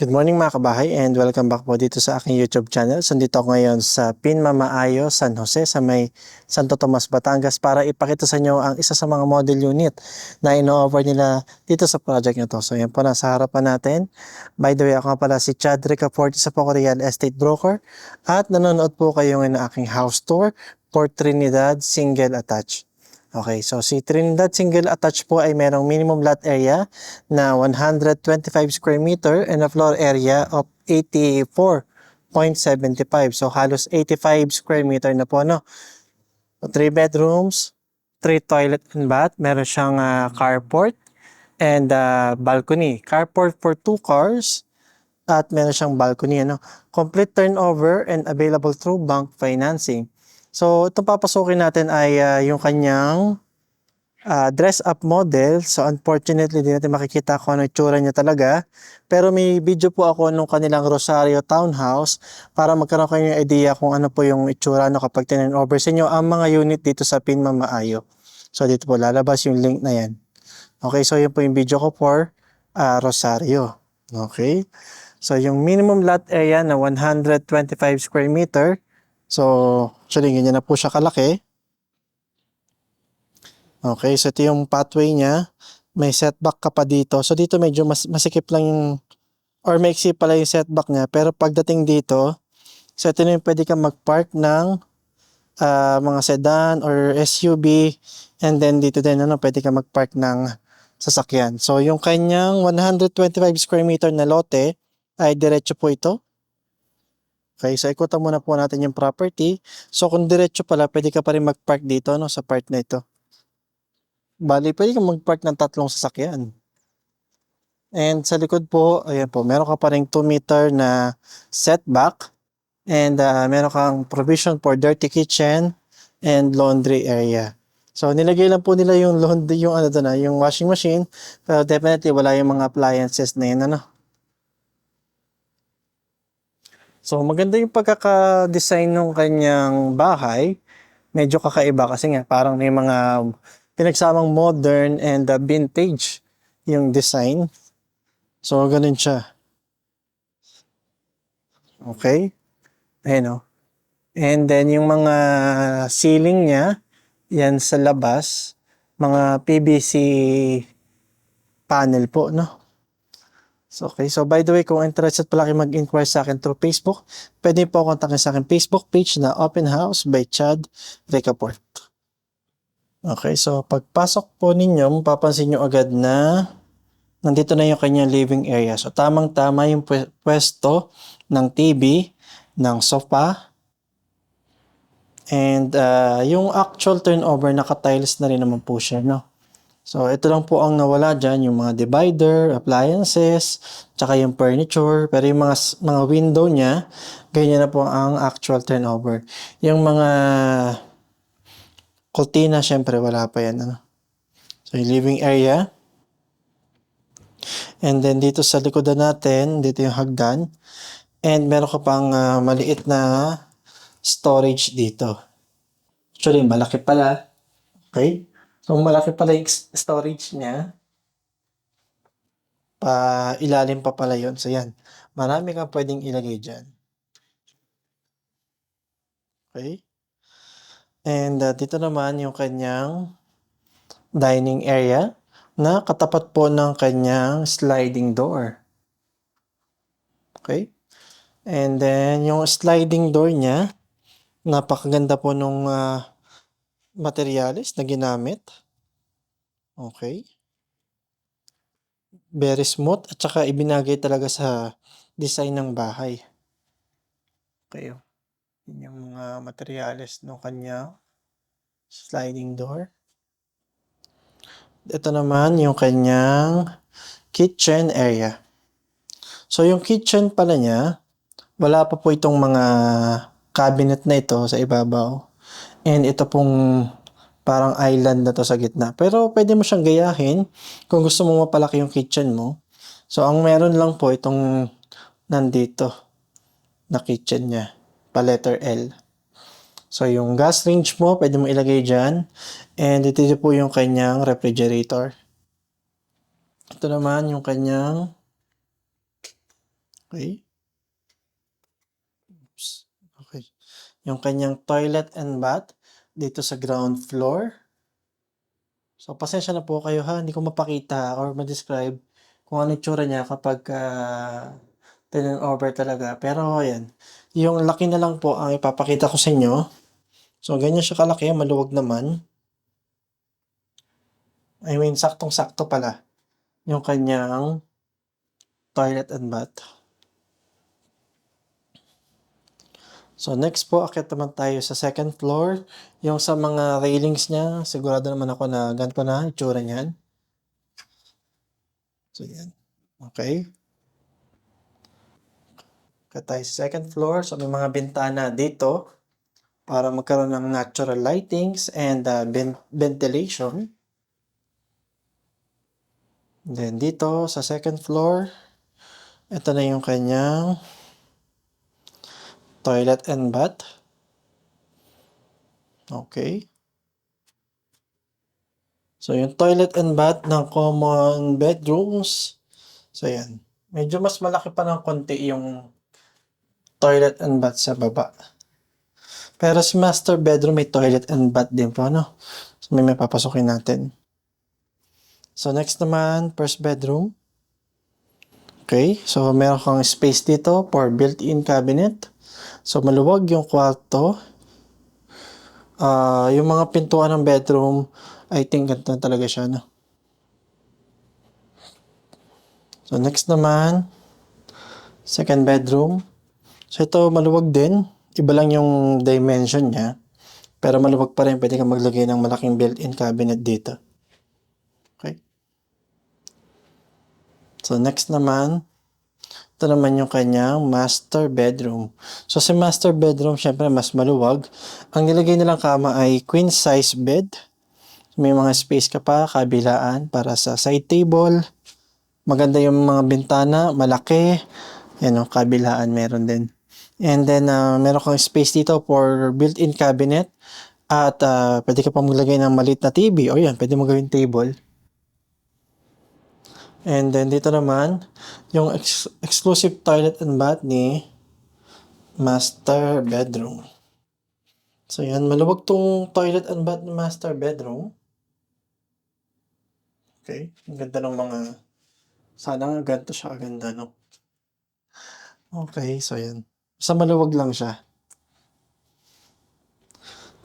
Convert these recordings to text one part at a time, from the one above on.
Good morning mga kabahay and welcome back po dito sa aking YouTube channel. So dito ako ngayon sa Pinmamaayo, San Jose sa may Santo Tomas, Batangas para ipakita sa inyo ang isa sa mga model unit na ino-offer nila dito sa project nyo to. So yan po nasa harapan natin. By the way, ako nga pala si Chad Ricafort, isa po ako real estate broker at nanonood po kayo ngayon ng aking house tour for Trinidad Single Attached. Okay, so si Trinidad Single Attached po ay merong minimum lot area na 125 square meter and a floor area of 84.75. So halos 85 square meter na po, no? 3 bedrooms, 3 toilet and bath. Meron siyang carport and balcony. Carport for 2 cars at meron siyang balcony, ano? Complete turnover and available through bank financing. So, itong papasukin natin ay yung kanyang dress-up model. So, unfortunately, di natin makikita kung ano itsura niya talaga. Pero may video po ako nung kanilang Rosario Townhouse para magkaroon kayo ng idea kung ano po yung itsura no, kapag tinan-over sa inyo ang mga unit dito sa Pinmamaayo. So, dito po lalabas yung link na yan. Okay, so yun po yung video ko for Rosario. Okay. So, yung minimum lot area na 125 square meter. So, actually, ganyan na po siya kalaki. Okay, so ito yung pathway niya. May setback ka pa dito. So, dito medyo masikip lang yung, or maiksi pala yung setback niya. Pero pagdating dito, so ito na yung pwede kang mag-park ng mga sedan or SUV. And then dito din, ano, pwede kang mag-park ng sasakyan. So, yung kanyang 125 square meter na lote ay diretso po ito. Okay, so ikutan muna po natin yung property. So kung diretso pala, pwede ka pa rin mag-park dito, no, sa part na ito. Bali, pwede ka mag-park ng 3 sasakyan. And sa likod po, ayan po, meron ka pa rin 2 meter na setback. And meron kang provision for dirty kitchen and laundry area. So nilagay lang po nila yung laundry, yung ano doon na, yung washing machine. Pero definitely wala yung mga appliances na yun, ano. So maganda yung pagkaka-design ng kanyang bahay. Medyo kakaiba kasi nga parang may mga pinagsamang modern and vintage yung design. So ganun siya. Okay? Ayan o. And then yung mga ceiling niya, yan sa labas, mga PVC panel po, no? So, okay. So, by the way, kung interested pala kayo mag-inquire sa akin through Facebook, pwede po kontakin sa akin Facebook page na Open House by Chad Ricafort. Okay. So, pagpasok po ninyo, mapapansin nyo agad na nandito na yung kanyang living area. So, tamang-tama yung pwesto ng TV, ng sofa, and yung actual turnover, naka-tiles na rin naman po siya, no? So, ito lang po ang nawala dyan, yung mga divider, appliances, tsaka yung furniture. Pero yung mga window niya, ganyan na po ang actual turnover. Yung mga cortina, syempre wala pa yan. Ano? So, yung living area. And then, dito sa likodan natin, dito yung hagdan. And meron ka pang maliit na storage dito. Actually, malaki pala. Okay? So, malaki pala yung storage niya. Ilalim pa pala yun. So, yan. Marami kang pwedeng ilagay dyan. Okay? And dito naman yung kanyang dining area na katapat po ng kanyang sliding door. Okay? And then, yung sliding door niya, napakaganda po nung materials na ginamit. Okay? Very smooth at saka ibinagay talaga sa design ng bahay. Okay. Yun yung mga materials ng kanyang sliding door. Ito naman yung kanyang kitchen area. So yung kitchen pala niya, wala pa po itong mga cabinet na ito sa ibabaw. And ito pong parang island na to sa gitna. Pero pwede mo siyang gayahin kung gusto mo mapalaki yung kitchen mo. So ang meron lang po itong nandito na kitchen niya, pa letter L. So yung gas range mo, pwede mo ilagay dyan. And ito po yung kanyang refrigerator. Ito naman yung kanyang Okay. Oops. Okay. Yung kanyang toilet and bath dito sa ground floor. So, pasensya na po kayo ha, hindi ko mapakita or ma-describe kung ano itsura niya kapag over talaga. Pero ayan, yung laki na lang po ang ipapakita ko sa inyo. So, ganyan siya kalaki, maluwag naman. I mean, saktong-sakto pala yung kanyang toilet and bath. So, next po, akit naman tayo sa second floor. Yung sa mga railings niya, sigurado naman ako na ganito na itsura niyan. So, yan. Okay. Akit tayo sa second floor. So, may mga bintana dito para magkaroon ng natural lightings and ventilation. Then, dito sa second floor, ito na yung kanyang toilet and bath. Okay. So, yung toilet and bath ng common bedrooms. So, yan. Medyo mas malaki pa ng konti yung toilet and bath sa baba. Pero si master bedroom may toilet and bath din po, no? So, may papasokin natin. So, next naman, first bedroom. Okay. So, meron kang space dito for built-in cabinet. So, maluwag yung kwarto. Yung mga pintuan ng bedroom, I think ganito talaga siya, no? So, next naman, second bedroom. So, ito maluwag din. Iba lang yung dimension niya. Pero maluwag pa rin. Pwede kang maglagay ng malaking built-in cabinet dito. Okay. So, next naman, ito naman yung kanyang master bedroom. So, sa master bedroom, syempre mas maluwag. Ang nilagay nilang kama ay queen size bed. May mga space ka pa, kabilaan para sa side table. Maganda yung mga bintana, malaki. Yan o, kabilaan meron din. And then, meron kang space dito for built-in cabinet. At pwede ka pa maglagay ng maliit na TV. O yan, pwede mo gawin table. And then, dito naman, yung exclusive toilet and bath ni master bedroom. So, yan, maluwag tong toilet and bath ni master bedroom. Okay, ang ganda ng mga, sana nga ganito siya kaganda, no? Okay, so yan. Sa maluwag lang siya.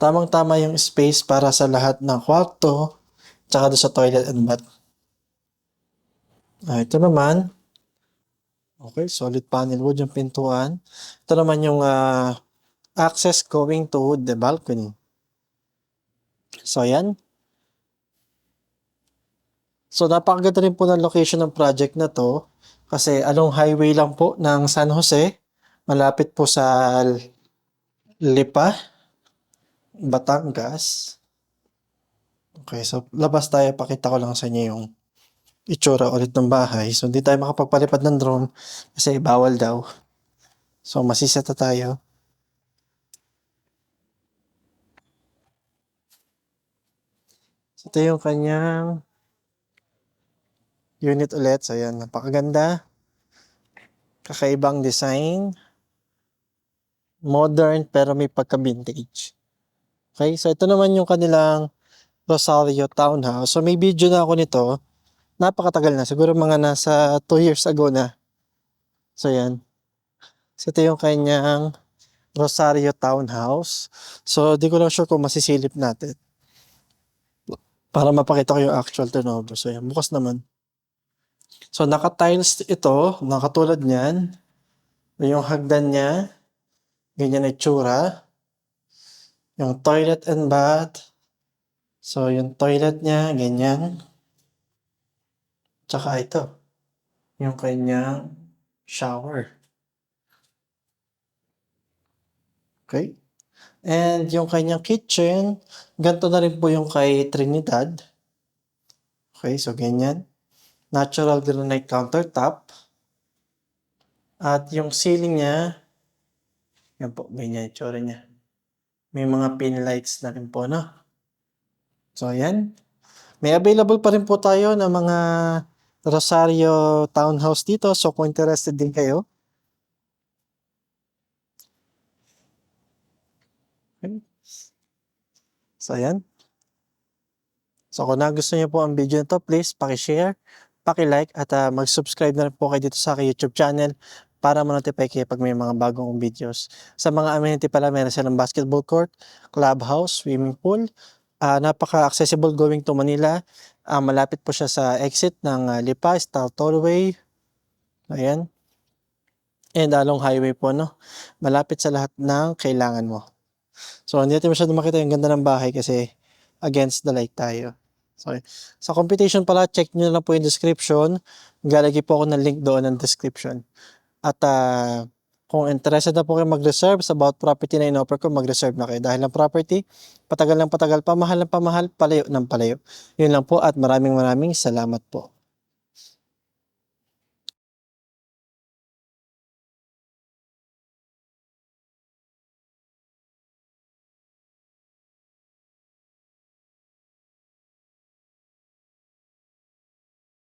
Tamang-tama yung space para sa lahat ng kwarto, tsaka doon sa toilet and bath. Ito naman, okay, solid panel wood yung pintuan. Ito naman yung access going to the balcony. So, yan. So, napakaganda rin po ng location ng project na to kasi along highway lang po ng San Jose. Malapit po sa Lipa, Batangas. Okay, so labas tayo. Pakita ko lang sa inyo yung itsura ulit ng bahay. So, hindi tayo makapagpalipad ng drone kasi bawal daw. So, masiseta tayo. So, ito yung kanyang unit ulit. So, yan. Napakaganda. Kakaibang design. Modern pero may pagka-vintage. Okay, so ito naman yung kanilang Rosario Townhouse. So, may video na ako nito. Napakatagal na. Siguro mga nasa 2 years ago na. So, yan. So, ito yung kanyang Rosario Townhouse. So, di ko lang sure kung masisilip natin. Para mapakita ko yung actual turnover. So, yan. Bukas naman. So, naka-tiles ito. Nakatulad niyan. Yung hagdan niya. Ganyan na itsura. Yung toilet and bath. So, yung toilet niya, ganyan. Tsaka ito. Yung kanyang shower. Okay? And yung kanyang kitchen, ganito na rin po yung kay Trinidad. Okay, so ganyan. Natural granite countertop. At yung ceiling niya, yan po, ganyan yung tsura niya. May mga pin lights na rin po, no? So, yan. May available pa rin po tayo ng mga Rosario Townhouse dito. So, kung interested din kayo, Okay. So, ayan. So, kung nagustuhan niyo po ang video na to, please paki-share, paki-like at mag-subscribe na rin po kayo dito sa aking YouTube channel para ma-notify kayo pag may mga bagong videos. Sa mga amenity pala, meron silang basketball court, clubhouse, swimming pool. Napaka-accessible going to Manila. Malapit po siya sa exit ng Lipa, Style Tollway. Ayan. And along highway po, no? Malapit sa lahat ng kailangan mo. So, hindi natin masyado makita yung ganda ng bahay kasi against the light tayo. So, sa computation pala, check nyo na lang po yung description. Galagay po ako ng link doon ng description. At kung interested na po kayo mag-reserve sa about property na in-offer ko, mag-reserve na kayo. Dahil ang property, patagal ng patagal, pamahal ng pamahal, palayo ng palayo. Yun lang po at maraming salamat po.